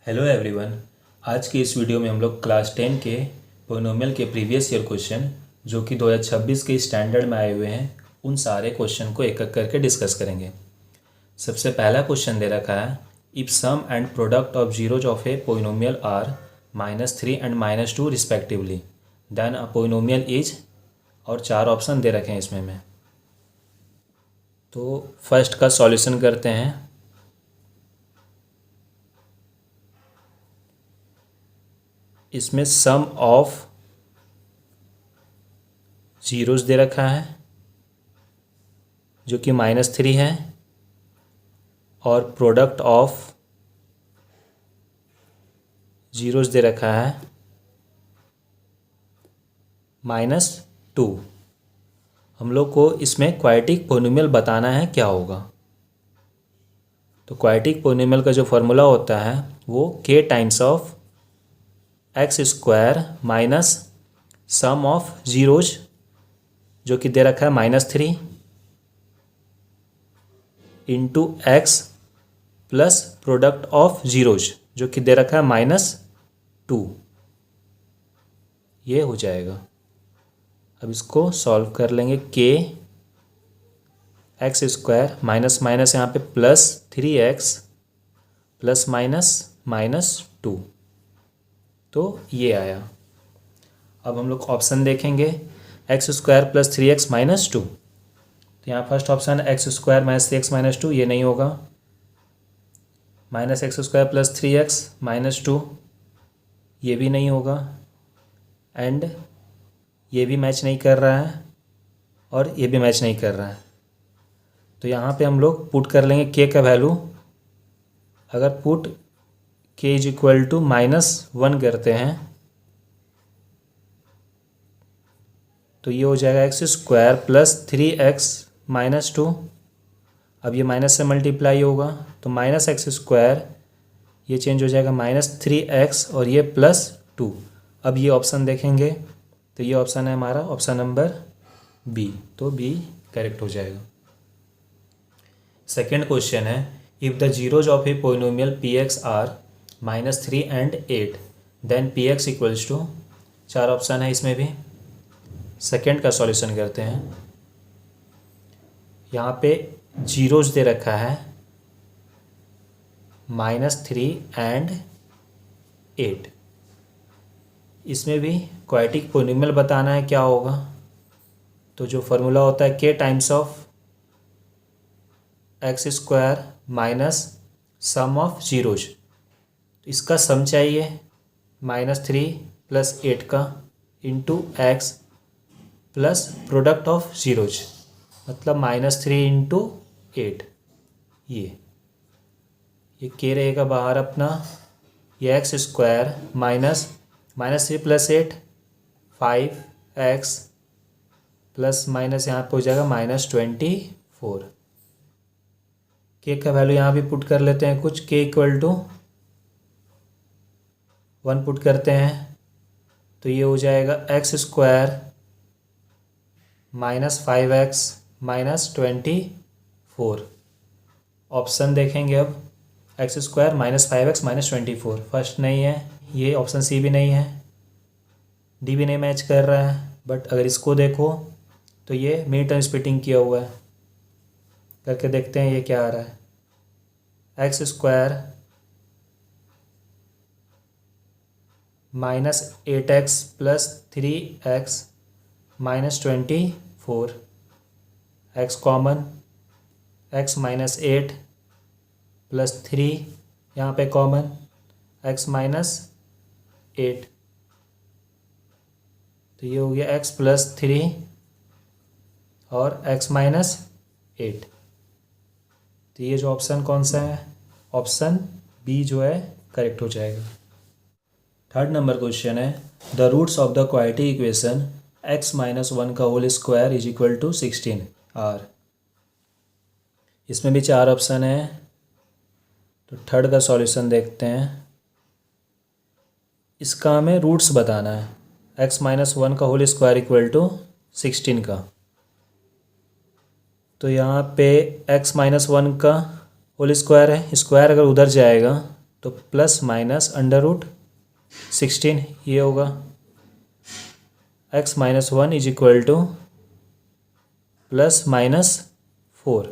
Hello everyone. आज की इस वीडियो में हम लोग क्लास 10 के पोलिनोमियल के प्रीवियस ईयर क्वेश्चन जो कि 2026 के स्टैंडर्ड में आए हुए हैं उन सारे क्वेश्चन को एक एक करके डिस्कस करेंगे। सबसे पहला क्वेश्चन दे रखा है, if sum and product of zeros of a polynomial are -3 and -2 respectively then a polynomial is, और 4 ऑप्शन दे रखे हैं इसमें में। तो फर्स्ट का सॉल्यूशन करते हैं। इसमें सम ऑफ जीरोस दे रखा है जो कि -3 है, और प्रोडक्ट ऑफ जीरोस दे रखा है -2। हम लोग को इसमें क्वाड्रेटिक पोलिनोमियल बताना है क्या होगा। तो क्वाड्रेटिक पोलिनोमियल का जो फॉर्मूला होता है वो k times of x square minus sum of zeroes जो कि दे रखा है -3 into x plus product of zeroes जो कि दे रखा है -2, ये हो जाएगा। अब इसको सॉल्व कर लेंगे। k x square minus minus यहाँ पे +3x प्लस -2, तो ये आया। अब हम लोग ऑप्शन देखेंगे, एक्स स्क्वायर प्लस 3x -2। तो यहाँ first option x square minus 3x -2, ये नहीं होगा। -x स्क्वायर प्लस 3x -2, ये भी नहीं होगा। एंड ये भी मैच नहीं कर रहा है और ये भी मैच नहीं कर रहा है। तो यहाँ पे हम लोग पुट कर लेंगे k का वैल्यू। अगर put k is equal to -1 करते हैं तो ये हो जाएगा एक्स स्क्वायर प्लस 3x -2। अब ये माइनस से मल्टीप्लाई होगा तो -x स्क्वायर, ये चेंज हो जाएगा -3x और ये +2। अब ये ऑप्शन देखेंगे तो ये ऑप्शन है हमारा ऑप्शन नंबर बी, तो बी करेक्ट हो जाएगा। सेकेंड क्वेश्चन है, if the zeros of a polynomial px are -3 and 8 then px equals to, 4 option है इसमें भी। सेकेंड का सॉल्यूशन करते हैं। यहाँ पे जीरोज दे रखा है -3 एंड 8। इसमें भी क्वाड्रेटिक पोलिनोमियल बताना है क्या होगा। तो जो फॉर्मूला होता है k times of x square minus sum of zeros, इसका सम चाहिए -3 प्लस 8 का into x plus product of zeros, मतलब -3 इंटू 8। ये के रहेगा बाहर अपना। ये x square minus -3 plus 8 5x plus minus यहाँ पे हो जाएगा -24। के का वैल्यू यहाँ भी पुट कर लेते हैं कुछ, k इक्वल टू 1 पुट करते हैं तो ये हो जाएगा एक्स स्क्वायर -5x -24। ऑप्शन देखेंगे अब, एक्स स्क्वायर -5x -24 फर्स्ट नहीं है, ये ऑप्शन सी भी नहीं है, डी भी नहीं मैच कर रहा है। बट अगर इसको देखो तो ये मिड टर्म स्प्लिटिंग किया हुआ है, करके देखते हैं ये क्या आ रहा है। X square -8x plus 3x -24, x common, x -8 plus 3 यहाँ पे कॉमन, x -8, तो ये हो गया x प्लस 3 और x -8। तो ये जो ऑप्शन कौन सा है, ऑप्शन बी जो है करेक्ट हो जाएगा। थर्ड नंबर क्वेश्चन है, the roots of the quadratic equation x -1 का whole square is equal to 16 are. इसमें भी 4 ऑप्शन है, तो थर्ड का सॉल्यूशन देखते हैं। इसका हमें रूट्स बताना है, x -1 का होल स्क्वायर इक्वल टू 16 का। तो यहाँ पे x -1 का होल स्क्वायर है, स्क्वायर अगर उधर जाएगा तो प्लस माइनस अंडर रूट 16 ये होगा। x minus 1 is equal to plus minus 4।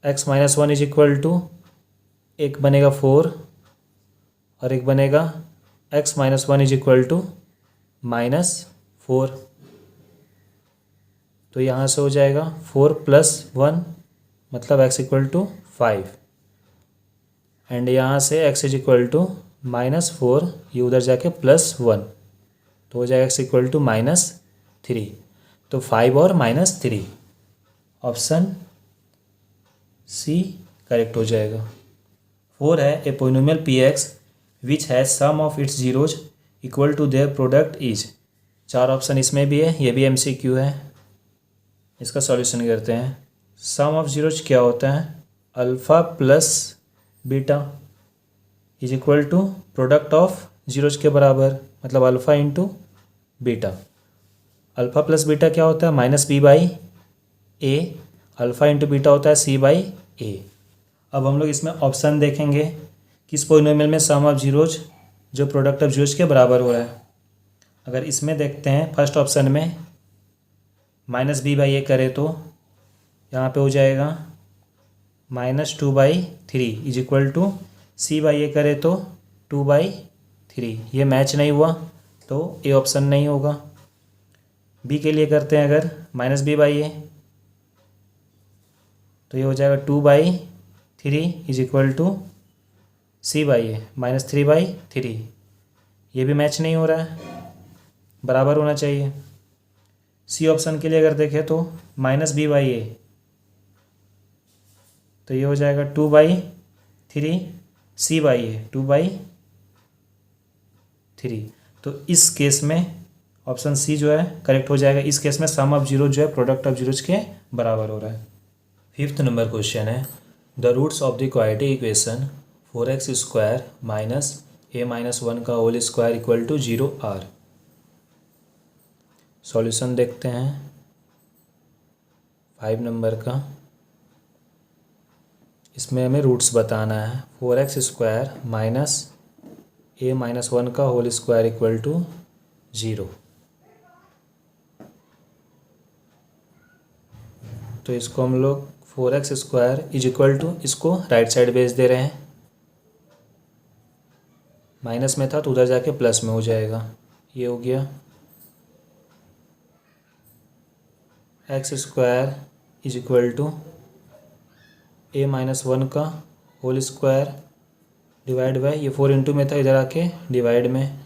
x minus 1 is equal to एक बनेगा 4 और एक बनेगा x minus 1 is equal to minus 4। तो यहाँ से हो जाएगा 4 प्लस 1 मतलब x इक्वल टू 5 एंड यहाँ से x is equal to minus 4, ये उधर जाके प्लस 1 तो हो जाएगा x इक्वल टू माइनस 3। तो 5 और माइनस 3 ऑप्शन सी करेक्ट हो जाएगा। 4 है a polynomial P X which has sum of its zeroes equal to their product is. 4 option इसमें भी है, ये भी एमसीक्यू है। इसका सॉल्यूशन करते हैं। सम ऑफ जीरोज क्या होता है? Alpha plus beta is equal to product of zeros के बराबर, मतलब alpha into beta. Alpha plus beta क्या होता है? Minus B by A. Alpha into beta होता है सी बाई ए। अब हम लोग इसमें ऑप्शन देखेंगे किस पोलिनोमियल में सम ऑफ जीरोज जो प्रोडक्ट ऑफ जीरोज के बराबर हो रहा है। अगर इसमें देखते हैं फर्स्ट ऑप्शन में माइनस बी बाई ए करें तो यहाँ पे हो जाएगा minus 2/3 is equal to C by A करें तो 2/3। ये मैच नहीं हुआ तो ए ऑप्शन नहीं होगा। बी के लिए करते हैं अगर माइनस बी बाई ए तो ये हो जाएगा 2/3 is equal to C by A minus 3/3। ये भी मैच नहीं हो रहा है, बराबर होना चाहिए। सी ऑप्शन के लिए अगर देखें तो माइनस बी बाई ए तो ये हो जाएगा 2/3 सी बाई ए 2/3। तो इस केस में ऑप्शन सी जो है करेक्ट हो जाएगा। इस केस में सम ऑफ जीरो जो है प्रोडक्ट ऑफ जीरोज के बराबर हो रहा है। 5th नंबर क्वेश्चन है the roots of the quadratic equation 4x square minus A minus 1 का whole square equal to 0 are. Solution देखते हैं 5 नंबर का। इसमें हमें रूट्स बताना है। 4x square minus A minus 1 का होल स्क्वायर इक्वल टू 0। तो इसको हम लोग 4x square is equal to, इसको राइट साइड भेज दे रहे हैं। माइनस में था तो उधर जाके प्लस में हो जाएगा। ये हो गया x square is equal to A minus 1 का होल स्क्वायर डिवाइड बाय, ये 4 इंटू में था इधर आके डिवाइड में,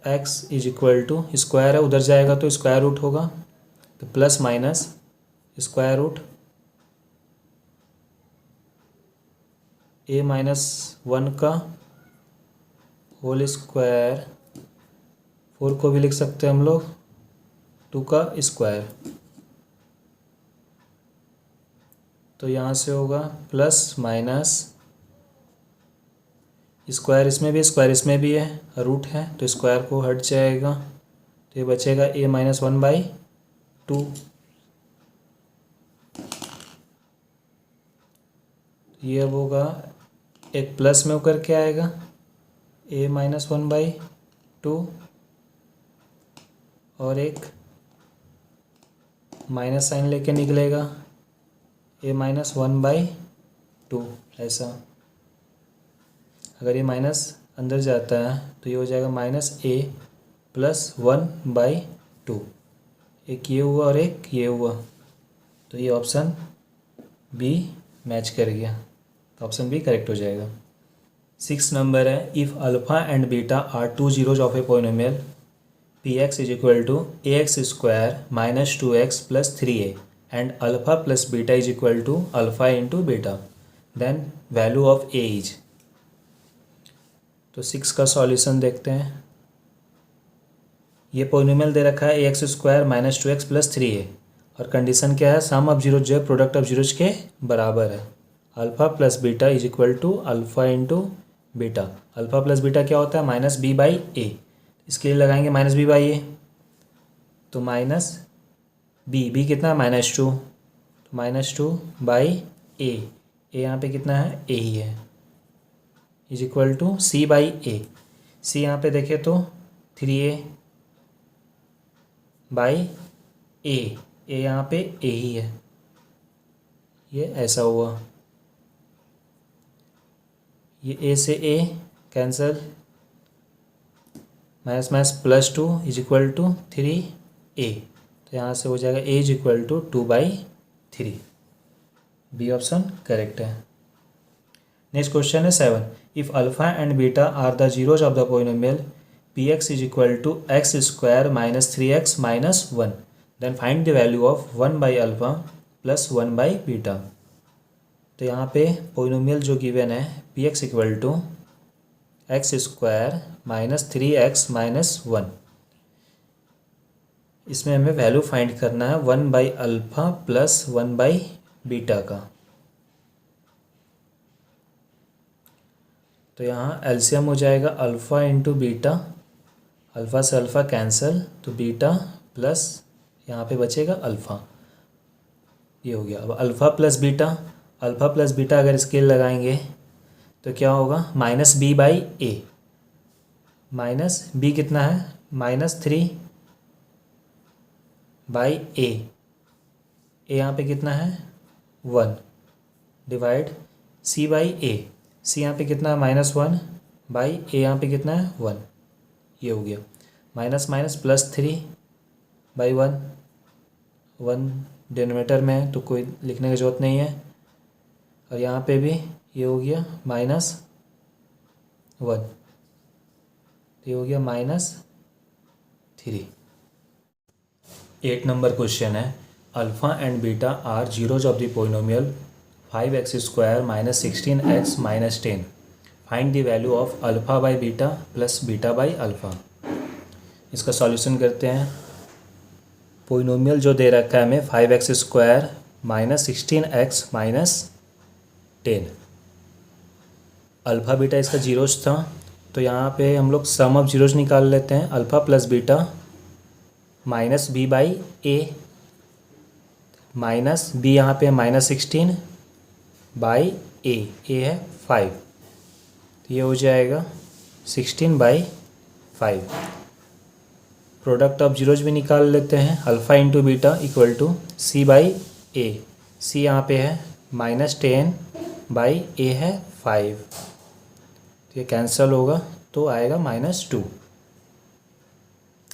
x is equal to square है उधर जाएगा तो स्क्वायर रूट होगा तो plus minus square root A minus 1 का होल स्क्वायर, 4 को भी लिख सकते हैं हम लोग 2 का स्क्वायर। तो यहाँ से होगा प्लस माइनस स्क्वायर इसमें भी स्क्वायर इसमें भी है, रूट है तो स्क्वायर को हट जाएगा तो ये बचेगा ए माइनस 1/2। ये अब होगा एक प्लस में होकर के आएगा ए माइनस 1/2 और एक माइनस साइन लेके निकलेगा ए माइनस 1/2 ऐसा। अगर ये माइनस अंदर जाता है तो ये हो जाएगा माइनस ए प्लस 1/2। एक ये हुआ और एक ये हुआ तो ये ऑप्शन बी मैच कर गया तो ऑप्शन बी करेक्ट हो जाएगा। 6 नंबर है if alpha and beta are 2 zeros of a polynomial P X is equal to A X square minus 2x plus 3a and alpha plus beta is equal to alpha into beta then value of A is. तो 6 का solution देखते हैं। ये polynomial दे रखा है A X square minus 2x plus 3a और condition क्या है सम ऑफ जीरो जो है प्रोडक्ट ऑफ जीरोज के बराबर है। Alpha plus beta is equal to alpha into beta. Alpha plus beta क्या होता है? Minus B by A. इसके लिए लगाएंगे माइनस बी बाई ए तो माइनस बी कितना है? -2 तो -2/a, ए यहाँ पे कितना है, ए ही है, is equal to c/a। C यहाँ पे देखें तो 3a/a, ए यहाँ पे ए ही है, ये ऐसा हुआ, ये ए से A cancel, minus minus +2 is equal to 3a, तो यहाँ से हो जाएगा a is equal to 2/3। B option correct है। नेक्स्ट क्वेश्चन है 7, if alpha and beta are the zeros of the polynomial px is equal to x square minus 3x minus 1, then find the value of 1/अल्फा plus 1/बीटा। तो यहाँ पे polynomial जो given है px equal to x square minus 3x minus 1, इसमें हमें value find करना है 1/अल्फा प्लस 1/बीटा का। तो यहाँ एलसीएम हो जाएगा अल्फ़ा इंटू बीटा, अल्फ़ा से अल्फ़ा कैंसिल, तो बीटा प्लस यहाँ पे बचेगा अल्फ़ा, ये हो गया। अब अल्फ़ा प्लस बीटा अगर स्केल लगाएंगे तो क्या होगा, -b/a, माइनस b कितना है, -3/a, ए यहाँ पे कितना है 1, डिवाइड c/a, सी यहाँ पे कितना है -1/a, यहाँ पे कितना है 1, ये हो गया। माइनस माइनस +3/1, 1 डिनोमिनेटर में है तो कोई लिखने की ज़रूरत नहीं है, और यहाँ पे भी ये हो गया -1, ये हो गया -3। 8 नंबर क्वेश्चन है, alpha and beta are zeros of the polynomial 5x square minus 16x minus 10, find the value of alpha by beta plus beta by alpha. इसका सॉल्यूशन करते हैं। पोलिनोमियल जो दे रखा है हमें 5x square minus 16x minus 10, alpha beta इसका zeros था, तो यहाँ पे हम लोग सम ऑफ जीरोज निकाल लेते हैं। Alpha plus beta minus b/a, minus b यहाँ पे -16/a, ए है 5, तो ये हो जाएगा 16/5। प्रोडक्ट ऑफ जीरोज भी निकाल लेते हैं। Alpha into beta equal to c/a, C यहाँ पे है -10/a है 5, तो ये कैंसिल होगा तो आएगा -2।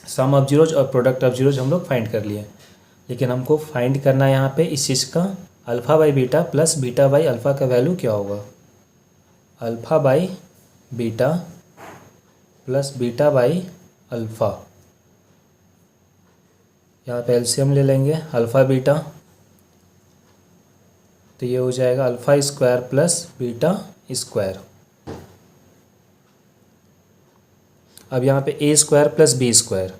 सम ऑफ जीरोज और प्रोडक्ट ऑफ जीरोज हम लोग फाइंड कर लिए, लेकिन हमको फाइंड करना है यहाँ पे इस चीज़ का alpha by beta plus beta by alpha का वैल्यू क्या होगा। Alpha by beta plus beta by alpha, यहाँ पे एलसीएम ले लेंगे अल्फ़ा बीटा, तो ये हो जाएगा alpha square plus beta square. अब यहाँ पे a square plus b square,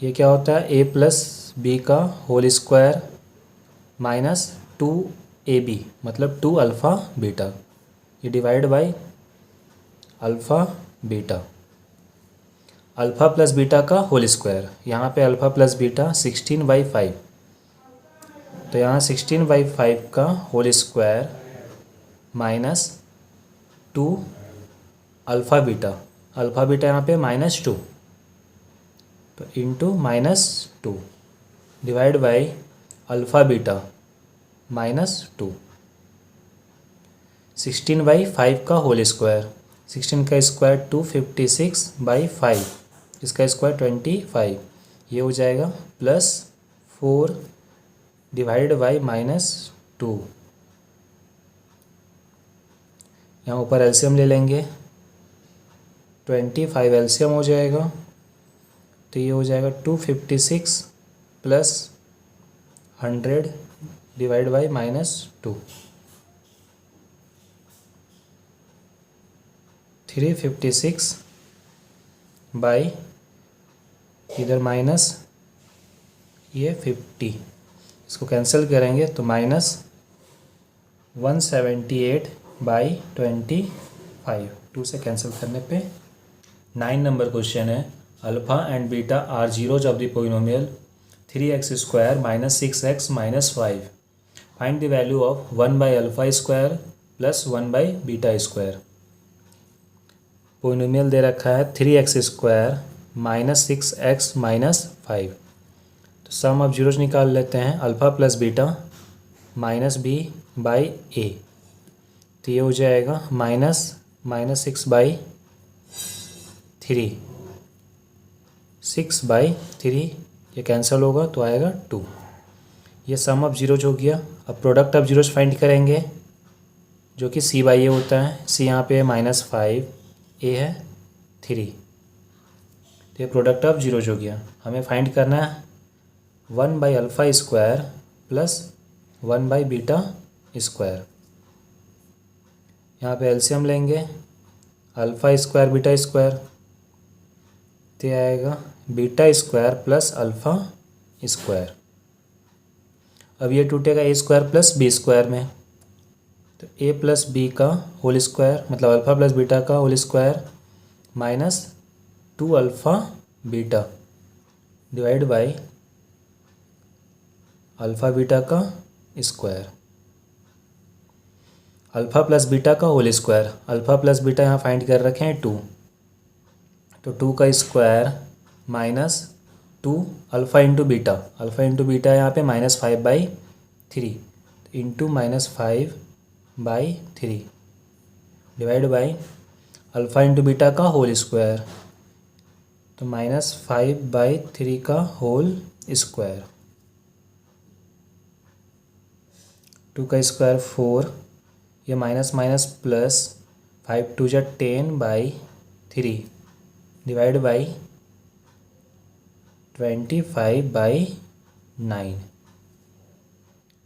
ये क्या होता है, a प्लस b का होल स्क्वायर माइनस 2ab, मतलब 2 अल्फ़ा बीटा, ये divide by alpha beta. Alpha plus beta का होल स्क्वायर, यहाँ पे अल्फ़ा प्लस बीटा 16/5, तो यहाँ 16/5 का whole square minus 2 alpha beta, alpha beta यहाँ पे -2, तो into -2 divide by alpha beta -2, 16/5 का होल स्क्वायर, 16 का स्क्वायर 256/5, इसका स्क्वायर 25, ये हो जाएगा +4 डिवाइड बाई -2। यहाँ ऊपर एलसीएम ले लेंगे, 25 एलसीएम हो जाएगा, तो ये हो जाएगा 256 प्लस 100 डिवाइड बाई -2, 356 बाई इधर माइनस ये 50, इसको कैंसिल करेंगे तो -178/25, 2 से कैंसिल करने पे। 9 नंबर क्वेश्चन है, alpha and beta are zeros of the polynomial 3x square minus 6x minus 5, find the value of 1/α² plus 1/β²। Polynomial दे रखा है 3x² माइनस 6x माइनस 5। तो सम ऑफ जीरोज निकाल लेते हैं, alpha plus beta minus B by a. तो ये हो जाएगा माइनस 6/3, 6/3 ये कैंसिल होगा तो आएगा 2। ये सम ऑफ जीरोज हो गया। अब प्रोडक्ट ऑफ जीरोज फाइंड करेंगे जो कि c/a होता है। c यहाँ पे है -5, a है 3। तो ये प्रोडक्ट ऑफ जीरोज हो गया। हमें फाइंड करना है 1/α² प्लस 1/β²। यहाँ पे एलसीएम लेंगे, α² β², तो आएगा β² प्लस α²। अब ये टूटेगा a² प्लस b² में। तो a प्लस बी का होल स्क्वायर मतलब अल्फ़ा प्लस बीटा का whole square minus 2α beta divide by alpha beta का स्क्वायर। अल्फ़ा प्लस बीटा का whole square, alpha plus beta यहाँ फाइंड कर रखे हैं 2, तो 2 का square minus 2 alpha into beta, alpha into beta यहाँ पे -5/3 into -5/3 divide by alpha into beta का होल स्क्वायर, तो -5/3 का होल स्क्वायर। 2 का स्क्वायर 4, ये माइनस माइनस प्लस 5 2 जा 10/3 डिवाइड बाई 25/9।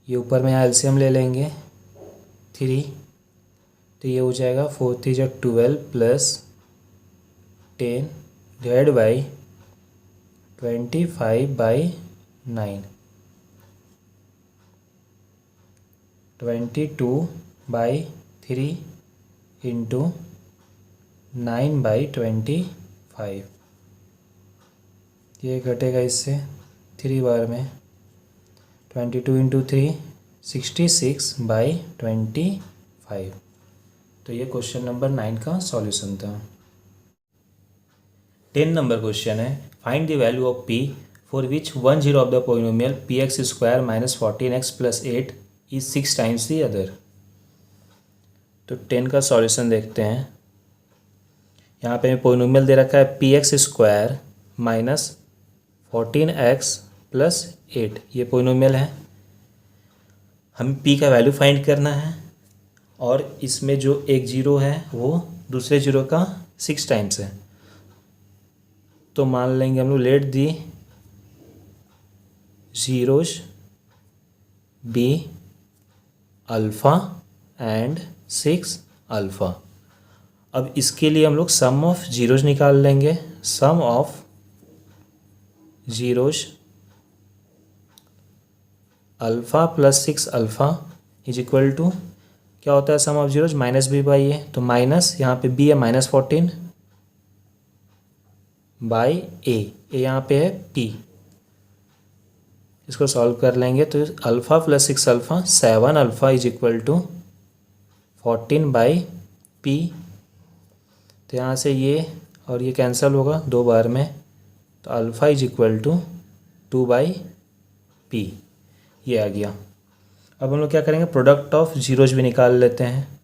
ये ऊपर में यहाँ एलसीएम ले लेंगे 3, तो ये हो जाएगा 4 3 जा 12 प्लस 10 डिवाइड बाई 25/9, 22/3 इंटू 9/25। ये घटेगा इससे 3 बार में, 22 इंटू 3 66/25। तो ये क्वेश्चन नंबर 9 का सॉल्यूशन था। 10 नंबर क्वेश्चन है, find the value of p for which one zero of the polynomial px² minus 14x plus 8 is 6 times the other. तो 10 का सॉल्यूशन देखते हैं। यहाँ पे पोलिनोमियल दे रखा है px² माइनस 14x प्लस 8, ये पोलिनोमियल है। हमें p का वैल्यू फाइंड करना है और इसमें जो एक जीरो है वो दूसरे जीरो का 6 टाइम्स है। तो मान लेंगे हम लोग let the zeros be alpha and 6 alpha. अब इसके लिए हम लोग सम ऑफ जीरोज निकाल लेंगे। Sum of zeros alpha plus 6 alpha is equal to क्या होता है सम ऑफ जीरोज -b/a। तो माइनस यहाँ पे b है -14 बाई a यहाँ पे है p। इसको सॉल्व कर लेंगे तो alpha plus 6 alpha 7 alpha is equal to 14/p। तो यहाँ से ये और ये कैंसिल होगा 2 बार में, तो alpha is equal to 2/p ये आ गया। अब हम लोग क्या करेंगे, प्रोडक्ट ऑफ जीरोज भी निकाल लेते हैं।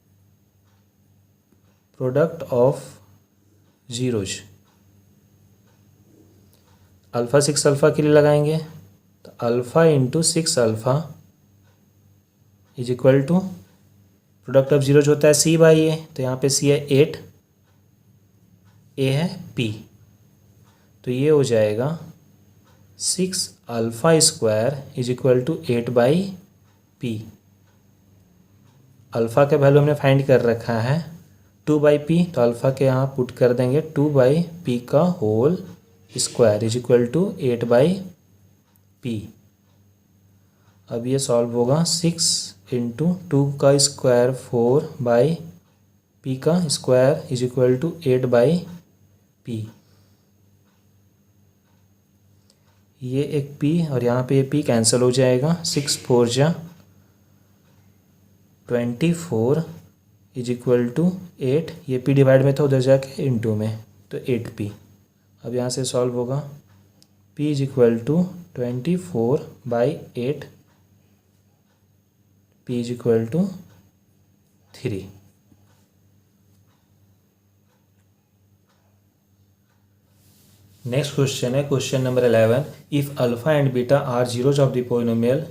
Product of zeros alpha 6 alpha के लिए लगाएंगे, तो alpha into 6 alpha is equal to product of zeros होता है c/a। तो यहाँ पे c है 8, a है p, तो ये हो जाएगा 6 alpha is equal to 8/p। Alpha का वैल्यू हमने फाइंड कर रखा है 2/p, तो अल्फ़ा के यहाँ पुट कर देंगे 2/p का whole square is equal to 8/p। अब ये सॉल्व होगा 6 इंटू 2 का स्क्वायर 4/p का square is equal to 8/p। ये एक p और यहाँ पे ये p कैंसिल हो जाएगा, 6 4 जा 24 इज इक्वल टू 8, ये p डिवाइड में था उधर जाके इंटू में, तो 8p। अब यहाँ से सॉल्व होगा, p is equal to 24/8, p is equal to 3। Next question है question number 11। If alpha and beta are zeros of the polynomial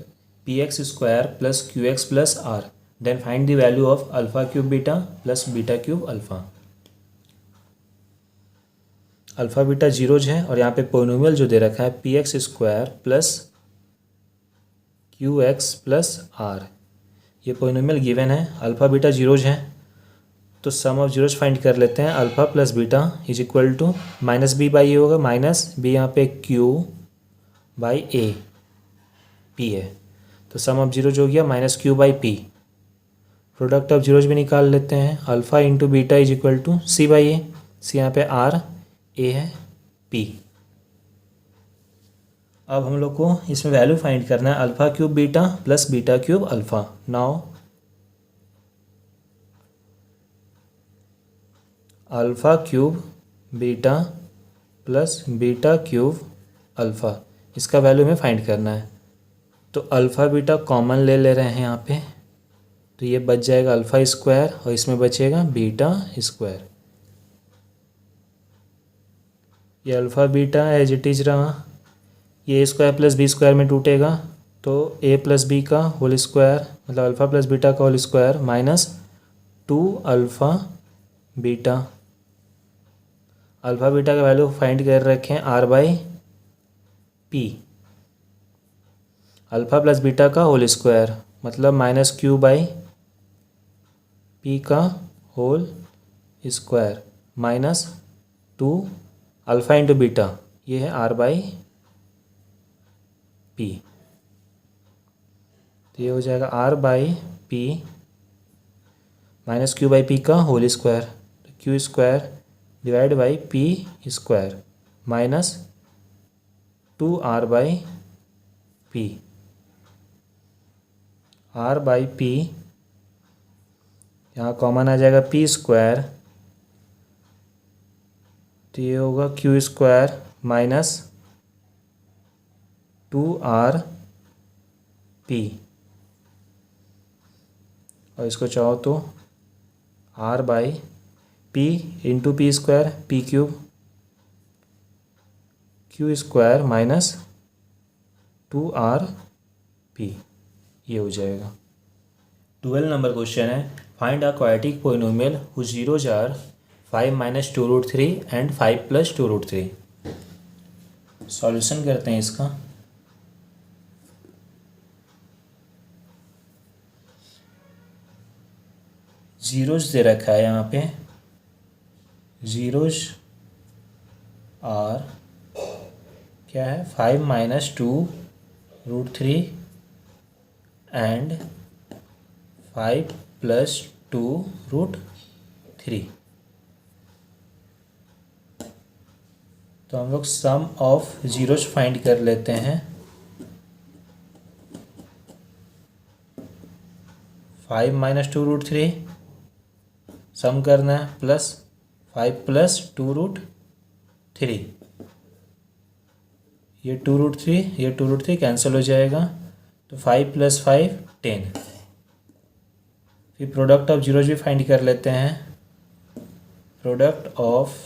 px square plus qx plus r, then find the value of alpha cube beta plus beta cube alpha. Alpha beta zeros है और यहाँ पे polynomial जो दे रखा है px square plus qx plus r, ये polynomial given है, अल्फा बीटा जीरोज है, तो सम ऑफ जीरोज फाइंड कर लेते हैं। Alpha plus beta is equal to minus B by a होगा, माइनस बी यहाँ पे क्यू बाई ए पी है, तो सम ऑफ जीरोज हो गया minus Q by p. Product of zeros भी निकाल लेते हैं, alpha into beta is equal to C by a, c यहाँ पे आर, ए है पी। अब हम लोग को इसमें वैल्यू फाइंड करना है alpha cube beta plus beta cube alpha. Now alpha cube beta plus beta cube alpha, इसका वैल्यू हमें फाइंड करना है। तो अल्फ़ा बीटा कॉमन ले रहे हैं यहाँ पे, तो ये बच जाएगा अल्फ़ा स्क्वायर और इसमें बचेगा बीटा स्क्वायर। ये alpha beta as it is रहा, ये A square plus B square में टूटेगा, तो ए प्लस बी का होल स्क्वायर मतलब अल्फ़ा प्लस बीटा का whole square minus 2 alpha beta. Alpha beta का वैल्यू फाइंड कर रखे हैं R by P, alpha plus beta का होल स्क्वायर मतलब माइनस क्यू बाई पी का whole square minus 2 alpha into beta, ये है आर बाई पी, तो ये हो जाएगा r by p minus Q by P का whole square, q square divide by p square minus 2 r by p. R by p यहाँ common आ जाएगा पी स्क्वायर, तो ये होगा q square minus 2 r p, और इसको चाहो तो r by p into p square p cube, q square minus 2 r p, ये हो जाएगा। 12 नंबर क्वेश्चन है find a quadratic polynomial whose zeros are 5 minus 2 root 3 and 5 plus 2 root 3। Solution करते हैं इसका। जीरोज दे रखा है यहाँ पे, जीरोज आर क्या है 5 minus 2 root 3 and 5 plus 2 root 3। तो हम लोग सम ऑफ जीरोज फाइंड कर लेते हैं। 5 माइनस 2 रूट 3 सम करना है प्लस 5 प्लस 2 रूट 3, ये 2 रूट 3 ये 2 रूट 3 कैंसिल हो जाएगा, तो 5 प्लस 5 10। फिर प्रोडक्ट ऑफ जीरोज भी फाइंड कर लेते हैं। Product of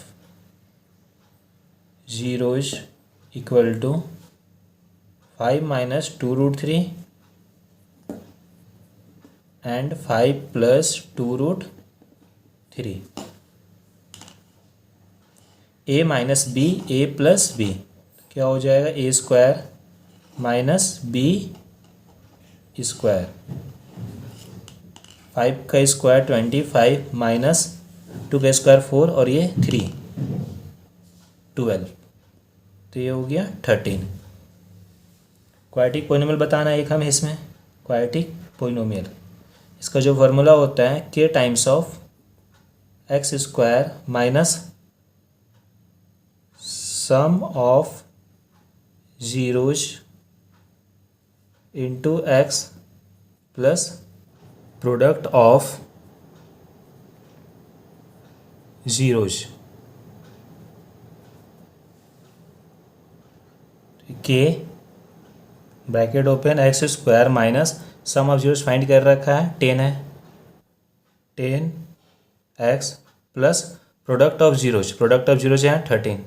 zeros equal to 5 minus 2 root 3 and 5 plus 2 root 3। A minus B A plus B क्या हो जाएगा, A square minus B square, 5 का स्क्वायर 25 माइनस 2 का स्क्वायर 4 और ये 3 12, तो ये हो गया 13। क्वाड्रेटिक पोलिनोमियल बताना है एक हमें इसमें। क्वाड्रेटिक पोलिनोमियल इसका जो फार्मूला होता है k times of x square minus sum of zeros into x plus product of zeros k bracket open x square minus sum of zeros find कर रखा है 10 है, 10x plus product of zeros है 13।